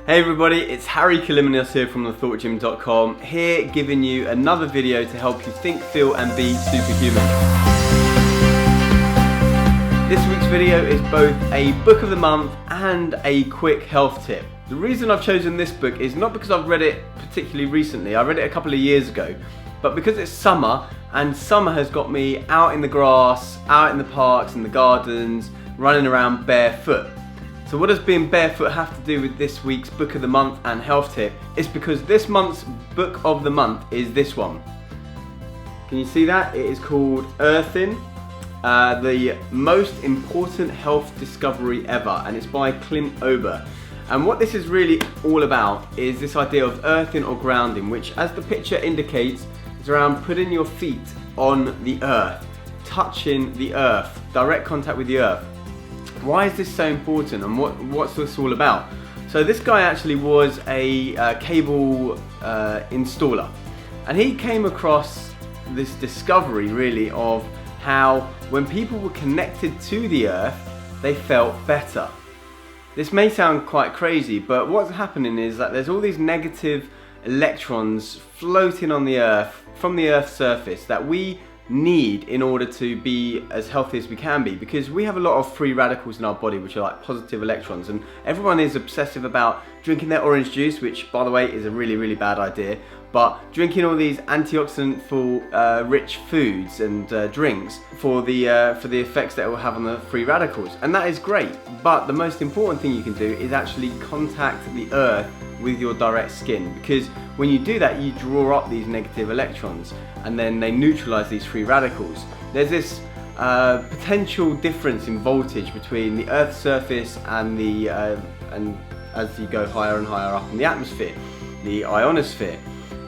Hey everybody, it's Kalymnios here from touted.com, here giving you another video to help you think, feel and be superhuman. This week's video is both a book of the month and a quick health tip. The reason I've chosen this book is not because I've read it particularly recently, I read it a couple of years ago, but because it's summer and summer has got me out in the grass, out in the parks and the gardens, running around barefoot. So what does being barefoot have to do with this week's book of the month and health tip? It's because this month's book of the month is this one. Can you see that? It is called Earthing, the most important health discovery ever, and it's by Kalymnios. And what this is really all about is this idea of earthing or grounding, which, as the picture indicates, is around putting your feet on the earth, touching the earth, direct contact with the earth. Why is this so important, and what's this all about? So this guy actually was a cable installer, and he came across this discovery really of how when people were connected to the earth, they felt better. This may sound quite crazy, but what's happening is that there's all these negative electrons floating on the earth, from the earth's surface, that we need in order to be as healthy as we can be, because we have a lot of free radicals in our body which are like positive electrons, and everyone is obsessive about drinking their orange juice, which by the way is a really bad idea, but drinking all these antioxidant full rich foods and drinks for the effects that it will have on the free radicals, and that is great, but the most important thing you can do is actually contact the earth with your direct skin, because when you do that you draw up these negative electrons and then they neutralize these free radicals. There's this potential difference in voltage between the Earth's surface and and as you go higher and higher up in the atmosphere, the ionosphere.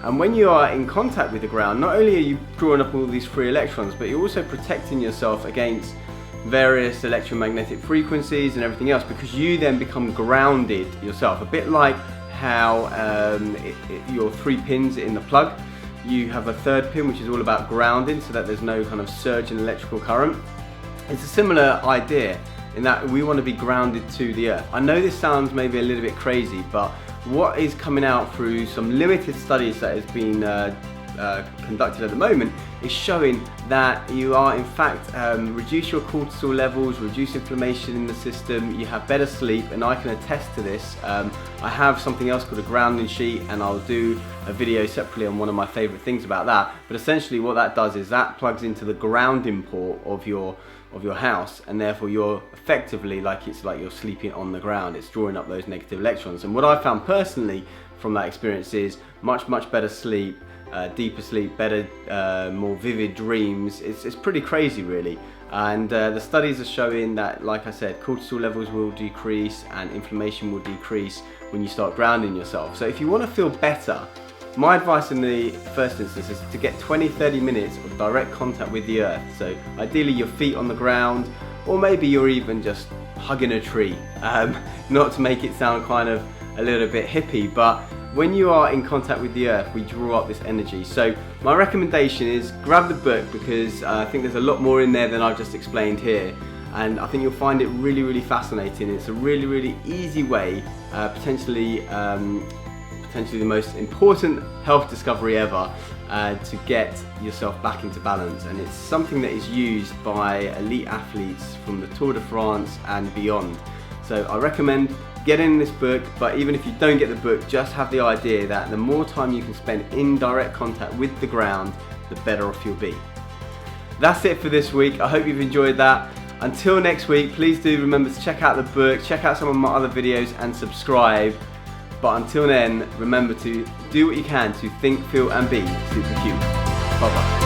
And when you are in contact with the ground, not only are you drawing up all these free electrons, but you're also protecting yourself against various electromagnetic frequencies and everything else, because you then become grounded yourself, a bit like how your 3 pins in the plug, you have a third pin which is all about grounding so that there's no kind of surge in electrical current. It's a similar idea in that we want to be grounded to the earth. I know this sounds maybe a little bit crazy, but what is coming out through some limited studies that has been conducted at the moment is showing that you are in fact reduce your cortisol levels, reduce inflammation in the system, you have better sleep, and I can attest to this. I have something else called a grounding sheet, and I'll do a video separately on one of my favorite things about that, but essentially what that does is that plugs into the grounding port of your house, and therefore you're effectively it's like you're sleeping on the ground. It's drawing up those negative electrons, and what I found personally from that experience is much better sleep, deeper sleep, better, more vivid dreams. It's pretty crazy really, and the studies are showing that, like I said, cortisol levels will decrease and inflammation will decrease when you start grounding yourself. So if you want to feel better, my advice in the first instance is to get 20-30 minutes of direct contact with the earth. So ideally your feet on the ground, or maybe you're even just hugging a tree. Not to make it sound kind of a little bit hippie, but when you are in contact with the earth, we draw up this energy. So my recommendation is grab the book, because I think there's a lot more in there than I've just explained here, and I think you'll find it really fascinating. It's a really easy way, potentially the most important health discovery ever, to get yourself back into balance, and it's something that is used by elite athletes from the Tour de France and beyond. So I recommend getting this book, but even if you don't get the book, just have the idea that the more time you can spend in direct contact with the ground, the better off you'll be. That's it for this week. I hope you've enjoyed that. Until next week, please do remember to check out the book, check out some of my other videos and subscribe. But until then, remember to do what you can to think, feel and be superhuman. Bye bye.